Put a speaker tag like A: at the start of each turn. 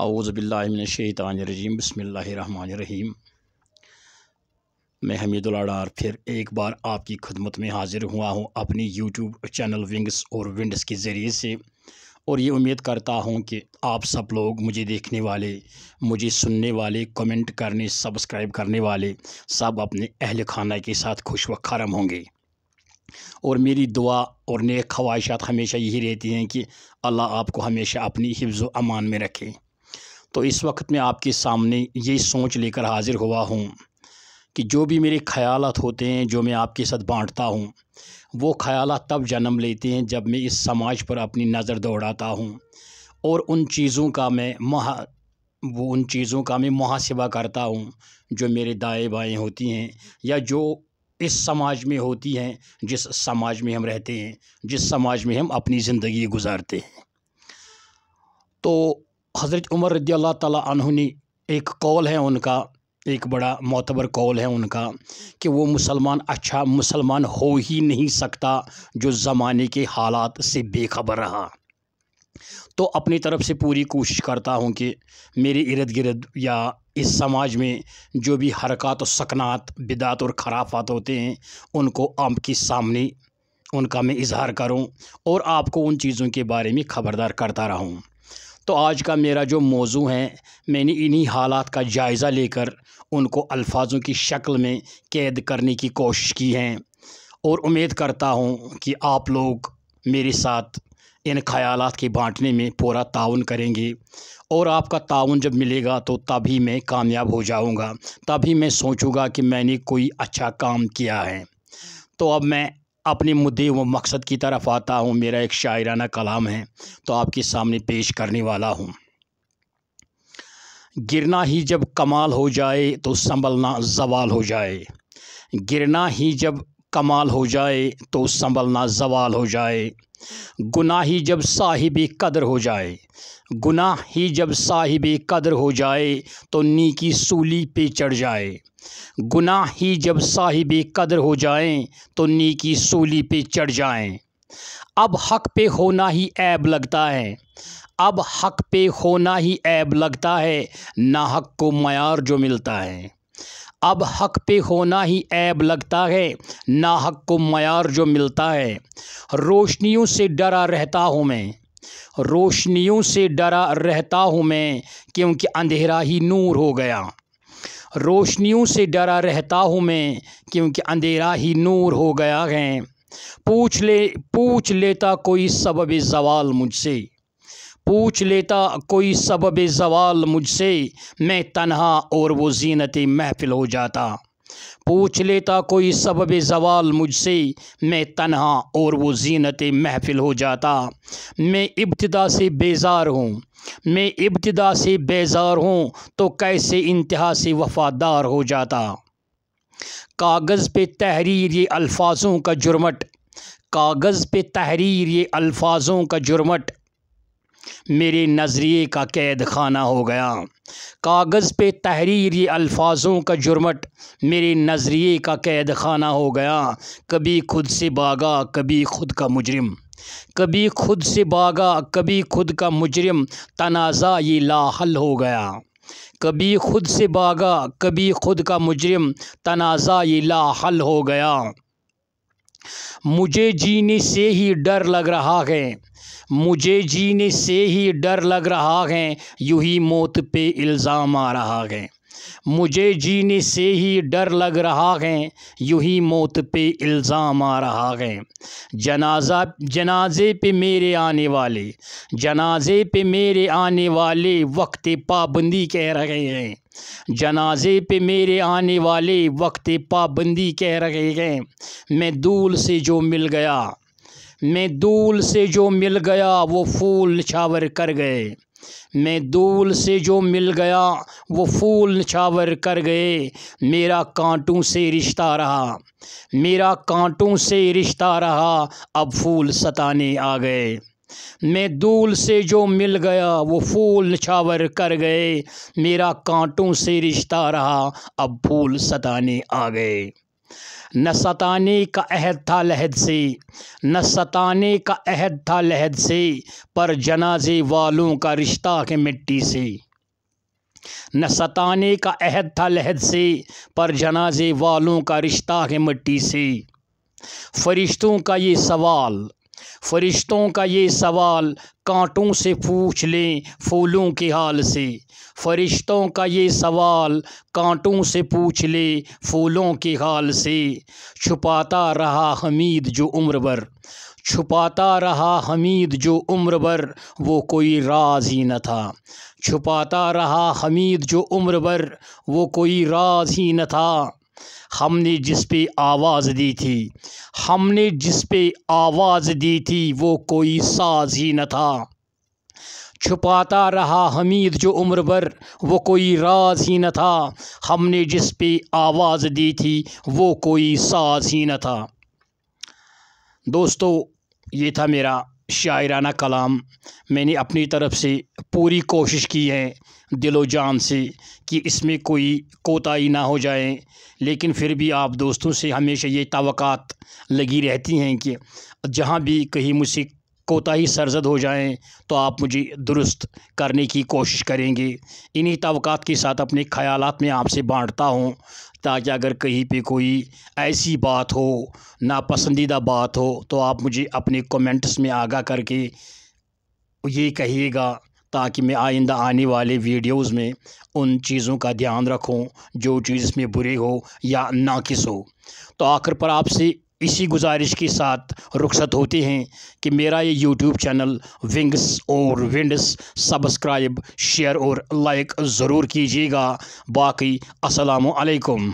A: औज़ुबिल्लाहिमिनश्शैतानिर्रजीम बिस्मिल्लाहिर्रहमानिर्रहीम। मैं हमीदुल अडार फिर एक बार आपकी खिदमत में हाज़िर हुआ हूँ अपनी यूट्यूब चैनल विंग्स और विंड्स के ज़रिए से, और ये उम्मीद करता हूँ कि आप सब लोग, मुझे देखने वाले, मुझे सुनने वाले, कमेंट करने, सब्सक्राइब करने वाले सब अपने अहल खाना के साथ खुश व खरम होंगे। और मेरी दुआ और नेक ख्वाहिशात हमेशा यही रहती हैं कि अल्लाह आपको हमेशा अपनी हिफ्ज़ व अमान में रखे। तो इस वक्त मैं आपके सामने ये सोच लेकर हाज़िर हुआ हूँ कि जो भी मेरे ख़यालात होते हैं, जो मैं आपके साथ बांटता हूँ, वो ख़यालात तब जन्म लेते हैं जब मैं इस समाज पर अपनी नज़र दौड़ाता हूँ और उन चीज़ों का मैं मुहासिबा करता हूँ जो मेरे दाएँ बाएँ होती हैं या जो इस समाज में होती हैं, जिस समाज में हम रहते हैं, जिस समाज में हम अपनी ज़िंदगी गुजारते हैं। तो हज़रत उमर रज़ियल्लाहु ताला अन्हु ने एक कौल है उनका, एक बड़ा मोतबर कौल है उनका कि वो अच्छा मुसलमान हो ही नहीं सकता जो ज़माने के हालात से बेखबर रहा। तो अपनी तरफ से पूरी कोशिश करता हूँ कि मेरे इर्द गिर्द या इस समाज में जो भी हरकत और सकनात, बिदात और खराफात होते हैं, उनको आपके सामने उनका मैं इजहार करूँ और आपको उन चीज़ों के बारे में ख़बरदार करता रहूँ। तो आज का मेरा जो मौजू है, मैंने इन्हीं हालात का जायज़ा लेकर उनको अल्फाजों की शक्ल में कैद करने की कोशिश की है और उम्मीद करता हूँ कि आप लोग मेरे साथ इन ख़यालात के बांटने में पूरा ताउन करेंगे। और आपका ताउन जब मिलेगा तो तभी मैं कामयाब हो जाऊँगा, तभी मैं सोचूँगा कि मैंने कोई अच्छा काम किया है। तो अब मैं अपने मुद्दे व मकसद की तरफ आता हूँ। मेरा एक शायराना कलाम है तो आपके सामने पेश करने वाला हूँ। गिरना ही जब कमाल हो जाए तो संभलना ज़वाल हो जाए। गिरना ही जब कमाल हो जाए तो संभलना ज़वाल हो जाए। गुनाह ही जब साहिबे कदर हो जाए, गुनाह ही जब साहिबे कदर हो जाए तो नेकी सूली पे चढ़ जाए। गुनाह ही जब साहिबे कदर हो जाएं तो नेकी सूली पे चढ़ जाएं। अब हक़ पे होना ही ऐब लगता है, अब हक़ पे होना ही ऐब लगता है, नाहक़ को मयार जो मिलता है। अब हक़ पे होना ही ऐब लगता है, नाहक़ को मयार जो मिलता है। रोशनियों से डरा रहता हूँ मैं, रोशनियों से डरा रहता हूँ मैं, क्योंकि अंधेरा ही नूर हो गया। रोशनियों से डरा रहता हूँ मैं, क्योंकि अंधेरा ही नूर हो गया है। पूछ लेता कोई सबब ज़वाल मुझसे, पूछ लेता कोई सबब ज़वाल मुझसे, मैं तन्हा और वो ज़ीनत महफ़िल हो जाता। पूछ लेता कोई सबब ज़वाल मुझसे, मैं तन्हा और वो ज़ीनत महफ़िल हो जाता। मैं इब्तिदा से बेज़ार हूँ, मैं इब्तिदा से बेज़ार हूँ, तो कैसे इंतहा से वफ़ादार हो जाता। कागज़ पे तहरीर ये अल्फाज़ों का जुर्मट, कागज़ पे तहरीर ये अल्फाज़ों का जुर्मट, मेरे नज़रिए का कैद खाना हो गया। कागज़ पे तहरीर ये अल्फाज़ों का जुर्मट, मेरे नज़रिए का कैद खाना हो गया। कभी खुद से भागा कभी खुद का मुजरिम, कभी खुद से भागा कभी खुद का मुजरिम, तनाज़ा ये लाहल हो गया। कभी खुद से भागा कभी खुद का मुजरिम, तनाज़ा ये लाहल हो गया। मुझे जीने से ही डर लग रहा है, मुझे जीने से ही डर लग रहा है, यूँ ही मौत पे इल्ज़ाम आ रहा है। मुझे जीने से ही डर लग रहा है, यूँ ही मौत पे इल्ज़ाम आ रहा है। जनाज़े पे मेरे आने वाले, जनाज़े पे मेरे आने वाले वक्त पाबंदी कह रहे हैं। जनाज़े पे मेरे आने वाले वक्त पाबंदी कह रहे हैं। मैं दूल से जो मिल गया, मैं दूल से जो मिल गया वो फूल निछावर कर गए। मैं दूल से जो मिल गया वो फूल निछावर कर गए। मेरा कांटों से रिश्ता रहा, मेरा कांटों से रिश्ता रहा, अब फूल सताने आ गए। मैं दूल से जो मिल गया वो फूल निछावर कर गए। मेरा कांटों से रिश्ता रहा, अब फूल सताने आ गए। न सताने का अहद था लहद से, न सताने का अहद था लहद से, पर जनाजे वालों का रिश्ता है मिट्टी से। न सताने का अहद था लहद से, पर जनाजे वालों का रिश्ता है मिट्टी से। फरिश्तों का ये सवाल कांटों से पूछ लें फूलों के हाल से। फरिश्तों का ये सवाल कांटों से पूछ ले फूलों के हाल से। छुपाता रहा हमीद जो उम्र भर वो कोई राज ही न था। छुपाता रहा हमीद जो उम्र भर वो कोई राज ही न था। हमने जिस पे आवाज़ दी थी वो कोई साज ही न था। छुपाता रहा हमीद जो उम्र भर वो कोई राज ही न था। हमने जिस पे आवाज़ दी थी वो कोई साज ही न था। दोस्तों, ये था मेरा शायराना कलाम। मैंने अपनी तरफ से पूरी कोशिश की है दिलो जान से कि इसमें कोई कोताही ना हो जाए, लेकिन फिर भी आप दोस्तों से हमेशा ये तवक्कात लगी रहती हैं कि जहाँ भी कहीं मुझसे कोताही सरजद हो जाए तो आप मुझे दुरुस्त करने की कोशिश करेंगे। इन्हीं तवक्कात के साथ अपने ख़यालात में आपसे बांटता हूँ, ताकि अगर कहीं पे कोई ऐसी बात हो, नापसंदीदा बात हो, तो आप मुझे अपने कमेंट्स में आगाह करके ये कहिएगा, ताकि मैं आइंदा आने वाले वीडियोज़ में उन चीज़ों का ध्यान रखूं जो चीज़ इसमें बुरी हो या नाक़िस हो। तो आखिर पर आपसे इसी गुजारिश के साथ रुखसत होते हैं कि मेरा ये यूट्यूब चैनल विंग्स और विंड्स सब्सक्राइब, शेयर और लाइक ज़रूर कीजिएगा। बाकी अस्सलामु अलैकुम।